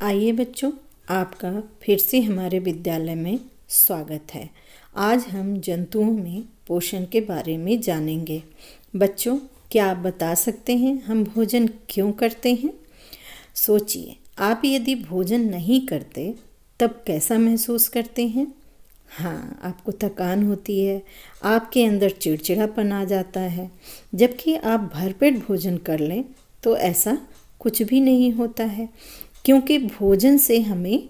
आइए बच्चों, आपका फिर से हमारे विद्यालय में स्वागत है। आज हम जंतुओं में पोषण के बारे में जानेंगे। बच्चों, क्या आप बता सकते हैं हम भोजन क्यों करते हैं? सोचिए, आप यदि भोजन नहीं करते तब कैसा महसूस करते हैं? हाँ, आपको थकान होती है, आपके अंदर चिड़चिड़ापन आ जाता है। जबकि आप भरपेट भोजन कर लें तो ऐसा कुछ भी नहीं होता है, क्योंकि भोजन से हमें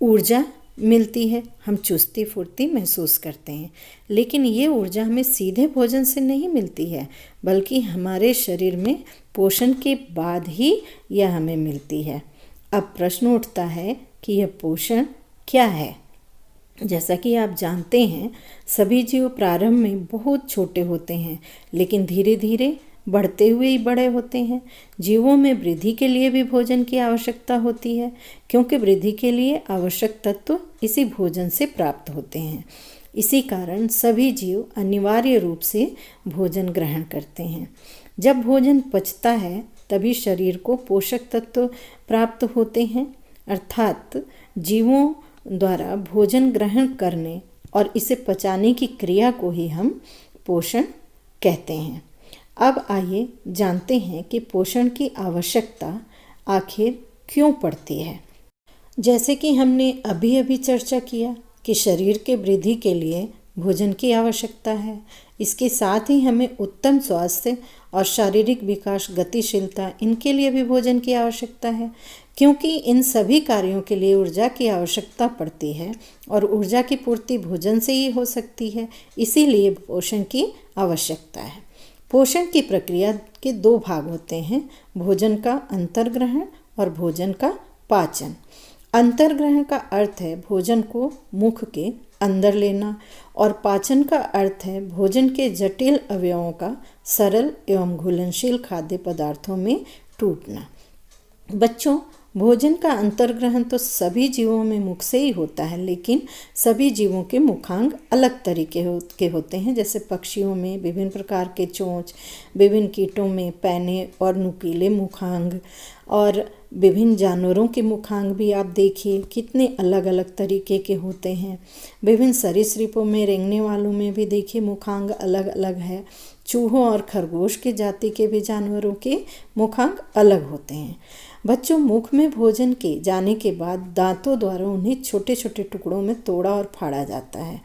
ऊर्जा मिलती है, हम चुस्ती फुर्ती महसूस करते हैं। लेकिन ये ऊर्जा हमें सीधे भोजन से नहीं मिलती है, बल्कि हमारे शरीर में पोषण के बाद ही यह हमें मिलती है। अब प्रश्न उठता है कि यह पोषण क्या है? जैसा कि आप जानते हैं, सभी जीव प्रारंभ में बहुत छोटे होते हैं, लेकिन धीरे धीरे बढ़ते हुए ही बड़े होते हैं। जीवों में वृद्धि के लिए भी भोजन की आवश्यकता होती है, क्योंकि वृद्धि के लिए आवश्यक तत्व इसी भोजन से प्राप्त होते हैं। इसी कारण सभी जीव अनिवार्य रूप से भोजन ग्रहण करते हैं। जब भोजन पचता है तभी शरीर को पोषक तत्व प्राप्त होते हैं, अर्थात जीवों द्वारा भोजन ग्रहण करने और इसे पचाने की क्रिया को ही हम पोषण कहते हैं। अब आइए जानते हैं कि पोषण की आवश्यकता आखिर क्यों पड़ती है। जैसे कि हमने अभी अभी चर्चा किया कि शरीर के वृद्धि के लिए भोजन की आवश्यकता है। इसके साथ ही हमें उत्तम स्वास्थ्य और शारीरिक विकास, गतिशीलता, इनके लिए भी भोजन की आवश्यकता है, क्योंकि इन सभी कार्यों के लिए ऊर्जा की आवश्यकता पड़ती है और ऊर्जा की पूर्ति भोजन से ही हो सकती है। इसीलिए पोषण की आवश्यकता है। पोषण की प्रक्रिया के दो भाग होते हैं, भोजन का अंतर्ग्रहण और भोजन का पाचन। अंतर्ग्रहण का अर्थ है भोजन को मुख के अंदर लेना, और पाचन का अर्थ है भोजन के जटिल अवयवों का सरल एवं घुलनशील खाद्य पदार्थों में टूटना। बच्चों, भोजन का अंतर्ग्रहण तो सभी जीवों में मुख से ही होता है, लेकिन सभी जीवों के मुखांग अलग तरीके के होते हैं। जैसे पक्षियों में विभिन्न प्रकार के चोंच, विभिन्न कीटों में पैने और नुकीले मुखांग, और विभिन्न जानवरों के मुखांग भी आप देखिए कितने अलग अलग तरीके के होते हैं। विभिन्न सरीसृपों में, रेंगने वालों में भी देखिए मुखांग अलग अलग है। चूहों और खरगोश के जाति के भी जानवरों के मुखांग अलग होते हैं। बच्चों, मुख में भोजन के जाने के बाद दांतों द्वारा उन्हें छोटे छोटे टुकड़ों में तोड़ा और फाड़ा जाता है।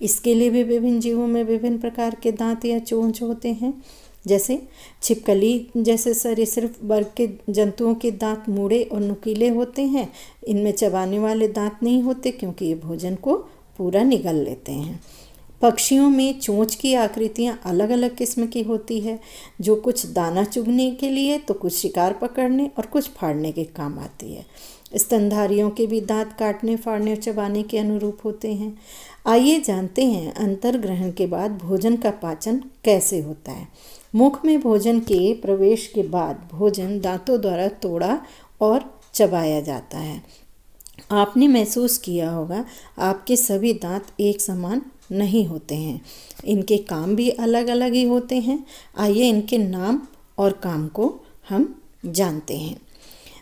इसके लिए भी विभिन्न जीवों में विभिन्न प्रकार के दांत या चोंच होते हैं। जैसे छिपकली जैसे सरीसृप वर्ग के जंतुओं के दांत मुड़े और नुकीले होते हैं। इनमें चबाने वाले दांत नहीं होते, क्योंकि ये भोजन को पूरा निगल लेते हैं। पक्षियों में चोंच की आकृतियाँ अलग अलग किस्म की होती है, जो कुछ दाना चुगने के लिए तो कुछ शिकार पकड़ने और कुछ फाड़ने के काम आती है। स्तनधारियों के भी दांत काटने, फाड़ने और चबाने के अनुरूप होते हैं। आइए जानते हैं अंतर्ग्रहण के बाद भोजन का पाचन कैसे होता है। मुख में भोजन के प्रवेश के बाद भोजन दांतों द्वारा तोड़ा और चबाया जाता है। आपने महसूस किया होगा, आपके सभी दांत एक समान नहीं होते हैं, इनके काम भी अलग अलग ही होते हैं। आइए इनके नाम और काम को हम जानते हैं।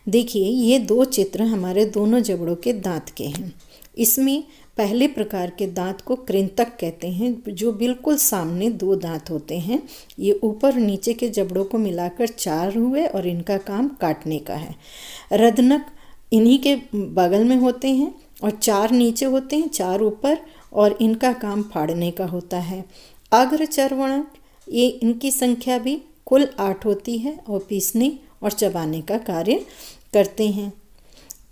देखिए, ये दो चित्र हमारे दोनों जबड़ों के दांत के हैं। इसमें पहले प्रकार के दांत को कृंतक कहते हैं, जो बिल्कुल सामने दो दांत होते हैं। ये ऊपर नीचे के जबड़ों को मिलाकर 4 हुए और इनका काम काटने का है। रदनक इन्हीं के बगल में होते हैं और 4 नीचे होते हैं, 4 ऊपर, और इनका काम फाड़ने का होता है। अग्रचर्वणक, ये इनकी संख्या भी कुल 8 होती है और पीसने और चबाने का कार्य करते हैं।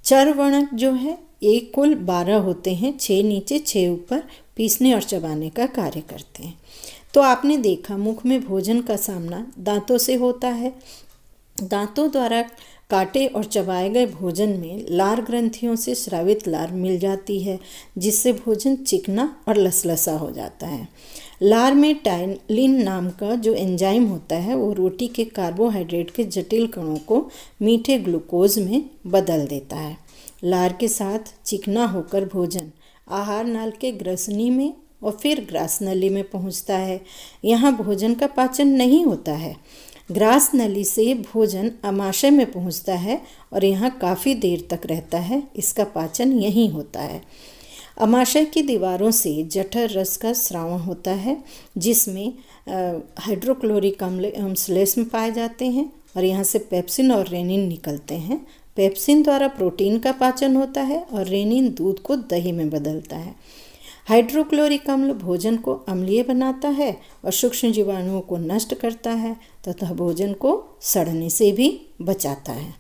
चर्वणक जो है ये कुल 12 होते हैं, 6 नीचे 6 ऊपर, पीसने और चबाने का कार्य करते हैं। तो आपने देखा, मुख में भोजन का सामना दांतों से होता है। दांतों द्वारा काटे और चबाए गए भोजन में लार ग्रंथियों से स्रावित लार मिल जाती है, जिससे भोजन चिकना और लसलसा हो जाता है। लार में टाइलिन नाम का जो एंजाइम होता है, वो रोटी के कार्बोहाइड्रेट के जटिल कणों को मीठे ग्लूकोज में बदल देता है। लार के साथ चिकना होकर भोजन आहार नाल के ग्रसनी में और फिर ग्रासनली में पहुंचता है। यहाँ भोजन का पाचन नहीं होता है। ग्रास नली से भोजन आमाशय में पहुंचता है और यहाँ काफ़ी देर तक रहता है। इसका पाचन यहीं होता है। आमाशय की दीवारों से जठर रस का स्रावन होता है, जिसमें हाइड्रोक्लोरिक अम्ल श्लेष्म पाए जाते हैं और यहाँ से पेप्सिन और रेनिन निकलते हैं। पेप्सिन द्वारा प्रोटीन का पाचन होता है और रेनिन दूध को दही में बदलता है। हाइड्रोक्लोरिक अम्ल भोजन को अम्लीय बनाता है और सूक्ष्म जीवाणुओं को नष्ट करता है तथा भोजन को सड़ने से भी बचाता है।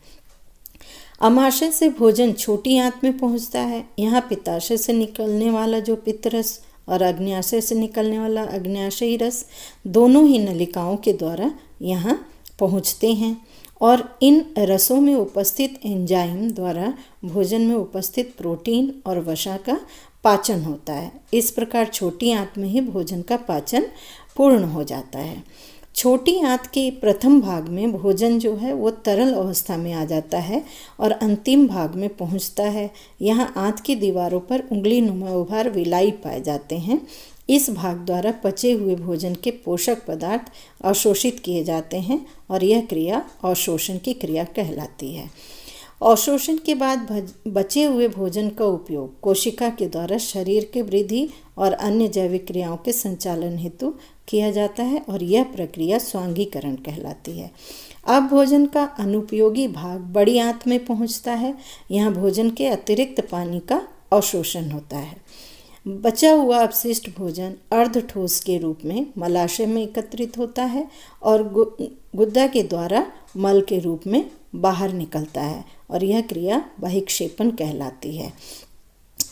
आमाशय से भोजन छोटी आंत में पहुंचता है। यहाँ पित्ताशय से निकलने वाला जो पित्तरस और अग्न्याशय से निकलने वाला अग्न्याशयी रस दोनों ही नलिकाओं के द्वारा यहाँ पहुँचते हैं और इन रसों में उपस्थित एंजाइम द्वारा भोजन में उपस्थित प्रोटीन और वसा का पाचन होता है। इस प्रकार छोटी आंत में ही भोजन का पाचन पूर्ण हो जाता है। छोटी आंत के प्रथम भाग में भोजन जो है वो तरल अवस्था में आ जाता है और अंतिम भाग में पहुंचता है। यहाँ आंत की दीवारों पर उंगली नुमा उभार विलाई पाए जाते हैं। इस भाग द्वारा पचे हुए भोजन के पोषक पदार्थ अवशोषित किए जाते हैं और यह क्रिया अवशोषण की क्रिया कहलाती है। अवशोषण के बाद बचे हुए भोजन का उपयोग कोशिका के द्वारा शरीर के वृद्धि और अन्य जैविक क्रियाओं के संचालन हेतु किया जाता है और यह प्रक्रिया स्वांगीकरण कहलाती है। अब भोजन का अनुपयोगी भाग बड़ी आंत में पहुंचता है। यहाँ भोजन के अतिरिक्त पानी का अवशोषण होता है। बचा हुआ अपशिष्ट भोजन अर्ध ठोस के रूप में मलाशय में एकत्रित होता है और गुदा के द्वारा मल के रूप में बाहर निकलता है और यह क्रिया बहिक्षेपण कहलाती है।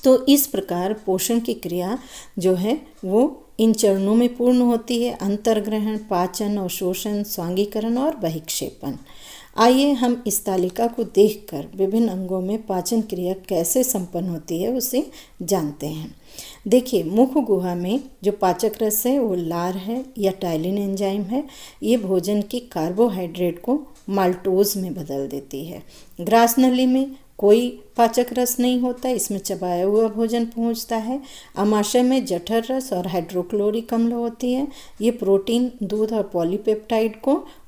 तो इस प्रकार पोषण की क्रिया जो है वो इन चरणों में पूर्ण होती है: अंतर्ग्रहण, पाचन, अवशोषण, स्वांगीकरण और बहिक्षेपण। आइए हम इस तालिका को देखकर विभिन्न अंगों में पाचन क्रिया कैसे संपन्न होती है उसे जानते हैं। देखिए, मुख गुहा में जो पाचक रस है वो लार है या टाइलिन एंजाइम है। ये भोजन की कार्बोहाइड्रेट को माल्टोज में बदल देती है। ग्रास नली में कोई पाचक रस नहीं होता, इसमें चबाया हुआ भोजन पहुंचता है। आमाशय में जठर रस और हाइड्रोक्लोरिक अम्ल होती है। ये प्रोटीन, दूध और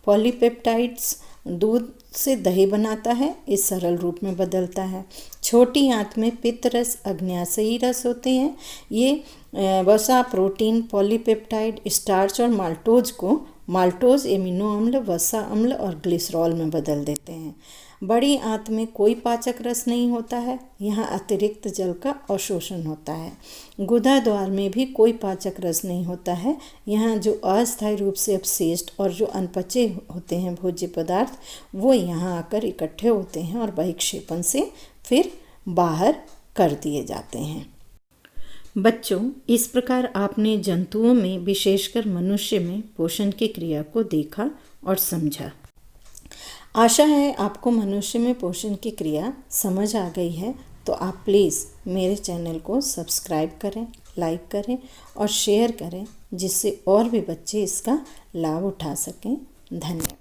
पॉलीपेप्टाइड्स दूध से दही बनाता है, इस सरल रूप में बदलता है। छोटी आंत में पित्त रस, अग्न्याशयी रस होते हैं। ये वसा, प्रोटीन, पॉलीपेप्टाइड, स्टार्च और माल्टोज को माल्टोज एमिनो अम्ल, वसा अम्ल और ग्लिसरॉल में बदल देते हैं। बड़ी आंत में कोई पाचक रस नहीं होता है। यहाँ अतिरिक्त जल का अवशोषण होता है। गुदा द्वार में भी कोई पाचक रस नहीं होता है। यहाँ जो अस्थायी रूप से अपशिष्ट और जो अनपचे होते हैं भोज्य पदार्थ वो यहाँ आकर इकट्ठे होते हैं और बहिक्षेपण से फिर बाहर कर दिए जाते हैं। बच्चों, इस प्रकार आपने जंतुओं में, विशेषकर मनुष्य में पोषण की क्रिया को देखा और समझा। आशा है आपको मनुष्य में पोषण की क्रिया समझ आ गई है। तो आप प्लीज़ मेरे चैनल को सब्सक्राइब करें, लाइक करें और शेयर करें, जिससे और भी बच्चे इसका लाभ उठा सकें। धन्यवाद।